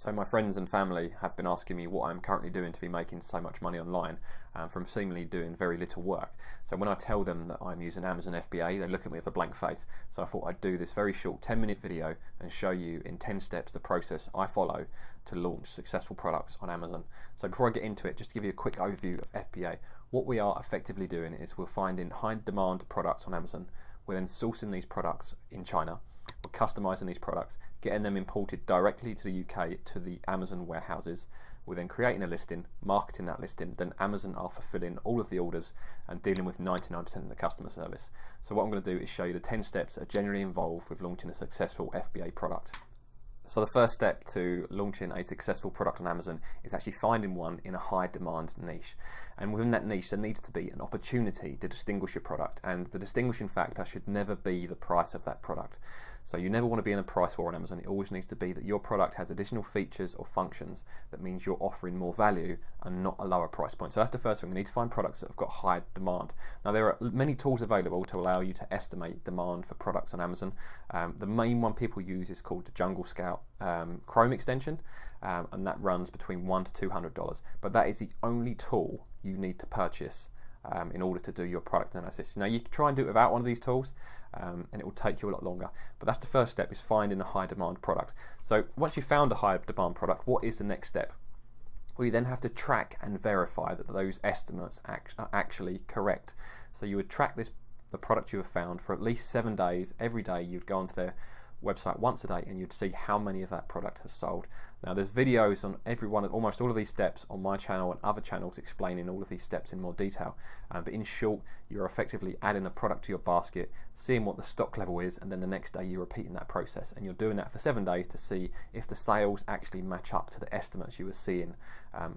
So my friends and family have been asking me what I'm currently doing to be making so much money online from seemingly doing very little work. So when I tell them that I'm using Amazon FBA, they look at me with a blank face. So I thought I'd do this very short 10-minute video and show you in 10 steps the process I follow to launch successful products on Amazon. So before I get into it, just to give you a quick overview of FBA, what we are effectively doing is we're finding high demand products on Amazon. We're then sourcing these products in China. We're customizing these products, getting them imported directly to the UK to the Amazon warehouses. We're then creating a listing, marketing that listing, then Amazon are fulfilling all of the orders and dealing with 99% of the customer service. So what I'm going to do is show you the 10 steps that are generally involved with launching a successful FBA product. So the first step to launching a successful product on Amazon is actually finding one in a high demand niche. And within that niche, there needs to be an opportunity to distinguish your product. And the distinguishing factor should never be the price of that product. So you never want to be in a price war on Amazon. It always needs to be that your product has additional features or functions that means you're offering more value and not a lower price point. So that's the first thing. We need to find products that have got high demand. Now there are many tools available to allow you to estimate demand for products on Amazon. The main one people use is called the Jungle Scout Chrome extension, and that runs between $100 to $200. But that is the only tool you need to purchase in order to do your product analysis. Now you can try and do it without one of these tools and it will take you a lot longer, but that's the first step, is finding a high demand product. So once you've found a high demand product, what is the next step? Well, you then have to track and verify that those estimates are actually correct. So you would track the product you have found for at least 7 days. Every day you'd go onto their website once a day and you'd see how many of that product has sold. Now there's videos on almost all of these steps on my channel and other channels explaining all of these steps in more detail, but in short, you're effectively adding a product to your basket, seeing what the stock level is, and then the next day you're repeating that process, and you're doing that for 7 days to see if the sales actually match up to the estimates you were seeing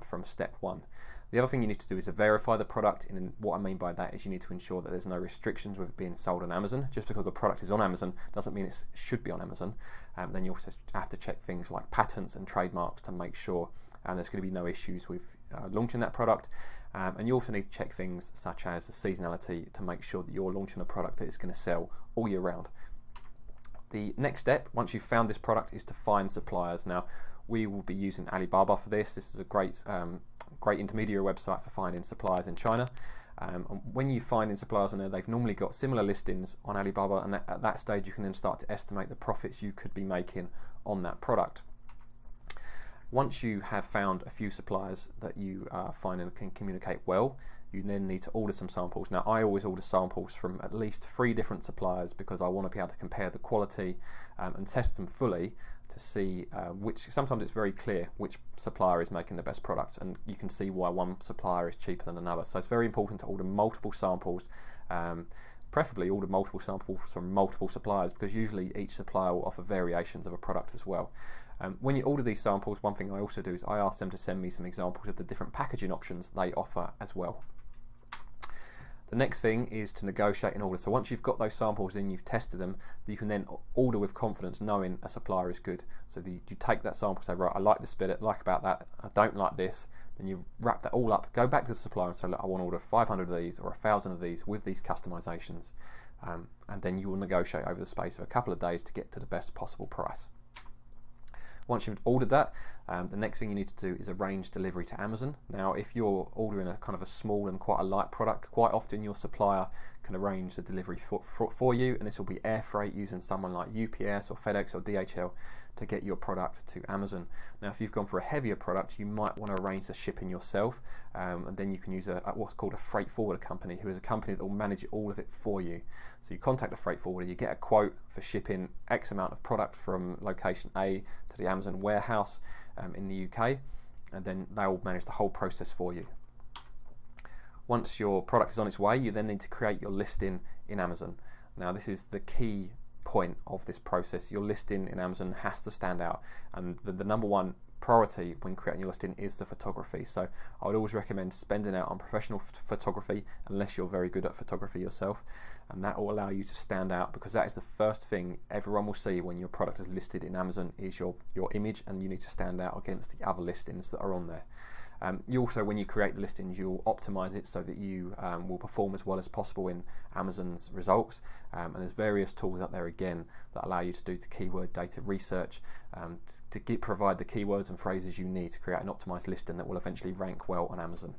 from step 1. The other thing you need to do is to verify the product, and what I mean by that is you need to ensure that there's no restrictions with it being sold on Amazon. Just because the product is on Amazon doesn't mean it should be on Amazon. Then you also have to check things like patents and trademarks to make sure there's going to be no issues with launching that product. And you also need to check things such as the seasonality to make sure that you're launching a product that is going to sell all year round. The next step, once you've found this product, is to find suppliers. Now, we will be using Alibaba for this. This is a great intermediary website for finding suppliers in China. And when you find suppliers on there, they've normally got similar listings on Alibaba, and at that stage you can then start to estimate the profits you could be making on that product. Once you have found a few suppliers that you find and can communicate well, you then need to order some samples. Now I always order samples from at least 3 different suppliers because I want to be able to compare the quality and test them fully to see sometimes it's very clear which supplier is making the best products, and you can see why one supplier is cheaper than another. So it's very important to order multiple samples, preferably order multiple samples from multiple suppliers, because usually each supplier will offer variations of a product as well. When you order these samples, one thing I also do is I ask them to send me some examples of the different packaging options they offer as well. The next thing is to negotiate an order. So once you've got those samples in, you've tested them, you can then order with confidence, knowing a supplier is good. So you take that sample, say, right, I like this bit, I like about that, I don't like this. Then you wrap that all up, go back to the supplier and say, look, I want to order 500 of these or 1,000 of these with these customizations. And then you will negotiate over the space of a couple of days to get to the best possible price. Once you've ordered that, the next thing you need to do is arrange delivery to Amazon. Now, if you're ordering a kind of a small and quite a light product, quite often your supplier can arrange the delivery for you, and this will be air freight using someone like UPS or FedEx or DHL to get your product to Amazon. Now, if you've gone for a heavier product, you might want to arrange the shipping yourself, and then you can use what's called a freight forwarder company, who is a company that will manage all of it for you. So you contact a freight forwarder, you get a quote for shipping X amount of product from location A to the Amazon warehouse in the UK, and then they will manage the whole process for you. Once your product is on its way, you then need to create your listing in Amazon. Now, this is the key point of this process. Your listing in Amazon has to stand out, and the number one priority when creating your listing is the photography. So I would always recommend spending out on professional photography unless you're very good at photography yourself, and that will allow you to stand out, because that is the first thing everyone will see when your product is listed in Amazon is your image, and you need to stand out against the other listings that are on there. You also, when you create the listings, you'll optimize it so that you will perform as well as possible in Amazon's results. And there's various tools out there again that allow you to do the keyword data research to provide the keywords and phrases you need to create an optimized listing that will eventually rank well on Amazon.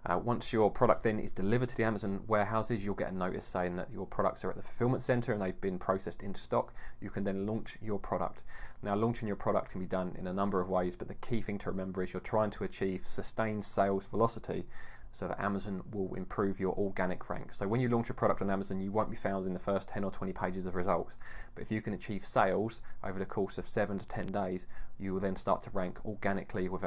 Once your product then is delivered to the Amazon warehouses, you'll get a notice saying that your products are at the fulfillment center and they've been processed into stock. You can then launch your product. Now, launching your product can be done in a number of ways, but the key thing to remember is you're trying to achieve sustained sales velocity so that Amazon will improve your organic rank. So when you launch a product on Amazon, you won't be found in the first 10 or 20 pages of results. But if you can achieve sales over the course of 7 to 10 days, you will then start to rank organically with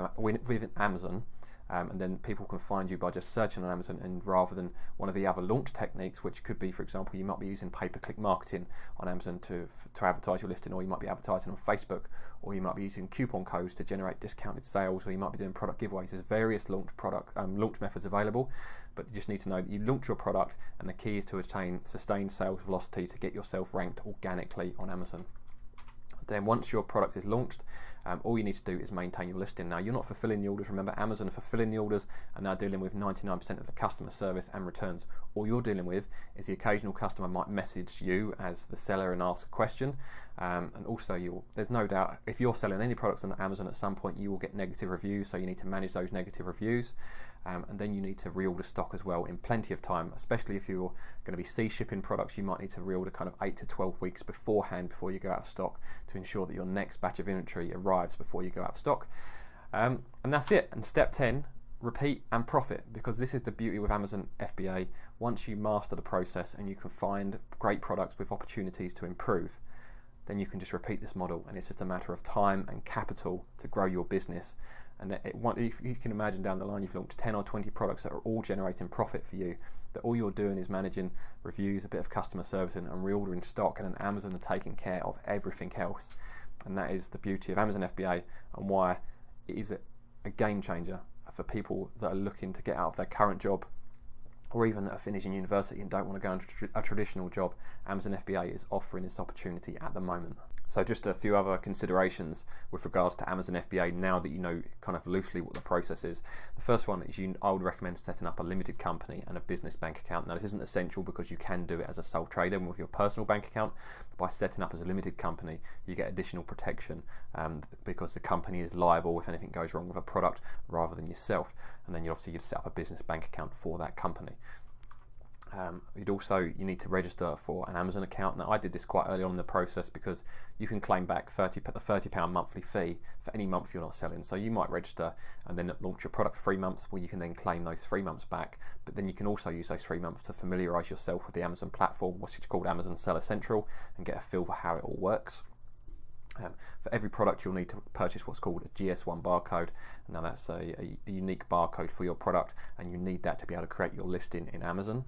Amazon. And then people can find you by just searching on Amazon, and rather than one of the other launch techniques, which could be, for example, you might be using pay-per-click marketing on Amazon to advertise your listing, or you might be advertising on Facebook, or you might be using coupon codes to generate discounted sales, or you might be doing product giveaways. There's various launch methods available, but you just need to know that you launch your product, and the key is to attain sustained sales velocity to get yourself ranked organically on Amazon. Then once your product is launched, all you need to do is maintain your listing. Now, you're not fulfilling the orders. Remember, Amazon are fulfilling the orders and now dealing with 99% of the customer service and returns. All you're dealing with is the occasional customer might message you as the seller and ask a question. And also, there's no doubt, if you're selling any products on Amazon at some point, you will get negative reviews, so you need to manage those negative reviews. And then you need to reorder stock as well in plenty of time, especially if you're going to be sea shipping products. You might need to reorder kind of 8 to 12 weeks beforehand before you go out of stock to ensure that your next batch of inventory arrives before you go out of stock. And that's it. And step 10, repeat and profit, because this is the beauty with Amazon FBA. Once you master the process and you can find great products with opportunities to improve, then you can just repeat this model, and it's just a matter of time and capital to grow your business. And if you can imagine down the line, you've launched 10 or 20 products that are all generating profit for you, that all you're doing is managing reviews, a bit of customer servicing, and reordering stock, and then Amazon are taking care of everything else. And that is the beauty of Amazon FBA, and why it is a game changer for people that are looking to get out of their current job, or even that are finishing university and don't want to go into a traditional job. Amazon FBA is offering this opportunity at the moment. So just a few other considerations with regards to Amazon FBA now that you know kind of loosely what the process is. The first one is I would recommend setting up a limited company and a business bank account. Now, this isn't essential because you can do it as a sole trader with your personal bank account. But by setting up as a limited company, you get additional protection because the company is liable if anything goes wrong with a product rather than yourself. And then you'd set up a business bank account for that company. You need to register for an Amazon account. Now, I did this quite early on in the process because you can claim back the £30 monthly fee for any month you're not selling. So you might register and then launch your product for 3 months, where you can then claim those 3 months back. But then you can also use those 3 months to familiarise yourself with the Amazon platform, what's called Amazon Seller Central, and get a feel for how it all works. For every product, you'll need to purchase what's called a GS1 barcode. Now, that's a unique barcode for your product, and you need that to be able to create your listing in Amazon.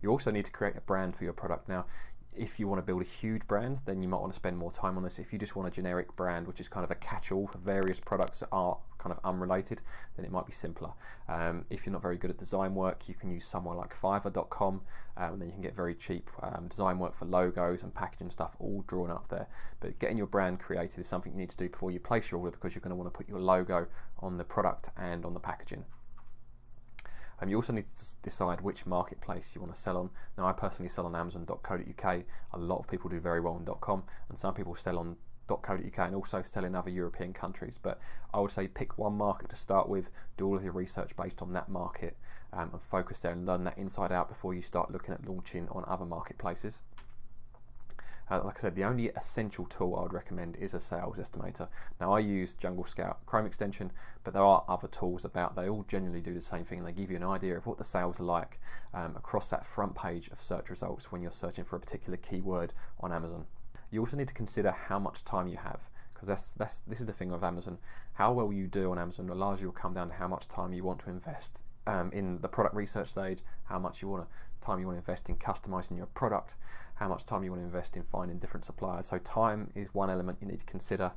You also need to create a brand for your product. Now, if you want to build a huge brand, then you might want to spend more time on this. If you just want a generic brand, which is kind of a catch-all for various products that are kind of unrelated, then it might be simpler. If you're not very good at design work, you can use somewhere like Fiverr.com, and then you can get very cheap design work for logos and packaging stuff all drawn up there. But getting your brand created is something you need to do before you place your order, because you're going to want to put your logo on the product and on the packaging. You also need to decide which marketplace you want to sell on. Now, I personally sell on Amazon.co.uk. A lot of people do very well on .com, and some people sell on .co.uk and also sell in other European countries. But I would say pick one market to start with, do all of your research based on that market, and focus there and learn that inside out before you start looking at launching on other marketplaces. Like I said, the only essential tool I would recommend is a sales estimator. Now, I use Jungle Scout Chrome extension, but there are other tools about. They all generally do the same thing, and they give you an idea of what the sales are like across that front page of search results when you're searching for a particular keyword on Amazon. You also need to consider how much time you have, because this is the thing with Amazon. How well you do on Amazon largely will come down to how much time you want to invest in the product research stage, how much time you want to invest in customizing your product, how much time you want to invest in finding different suppliers. So time is one element you need to consider,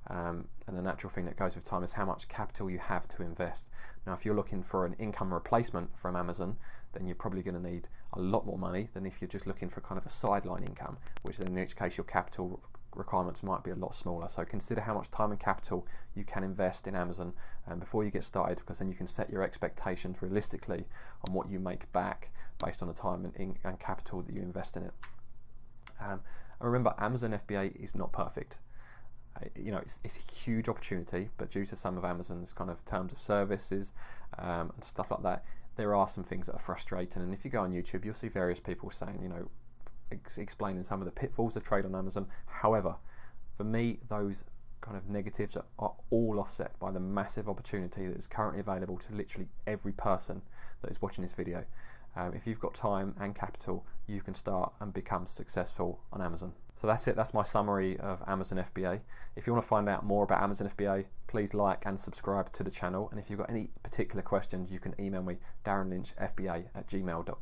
and the natural thing that goes with time is how much capital you have to invest. Now, if you're looking for an income replacement from Amazon, then you're probably going to need a lot more money than if you're just looking for kind of a sideline income, which in which case your capital requirements might be a lot smaller. So consider how much time and capital you can invest in Amazon before you get started, because then you can set your expectations realistically on what you make back based on the time and capital that you invest in it. And remember, Amazon FBA is not perfect. You know, it's a huge opportunity, but due to some of Amazon's kind of terms of services and stuff like that, there are some things that are frustrating. And if you go on YouTube, you'll see various people saying, you know, explaining some of the pitfalls of trade on Amazon. However, for me, those kind of negatives are all offset by the massive opportunity that is currently available to literally every person that is watching this video. If you've got time and capital, you can start and become successful on Amazon. So that's it. That's my summary of Amazon FBA. If you want to find out more about Amazon FBA, please like and subscribe to the channel. And if you've got any particular questions, you can email me, darrenlynchfba@gmail.com.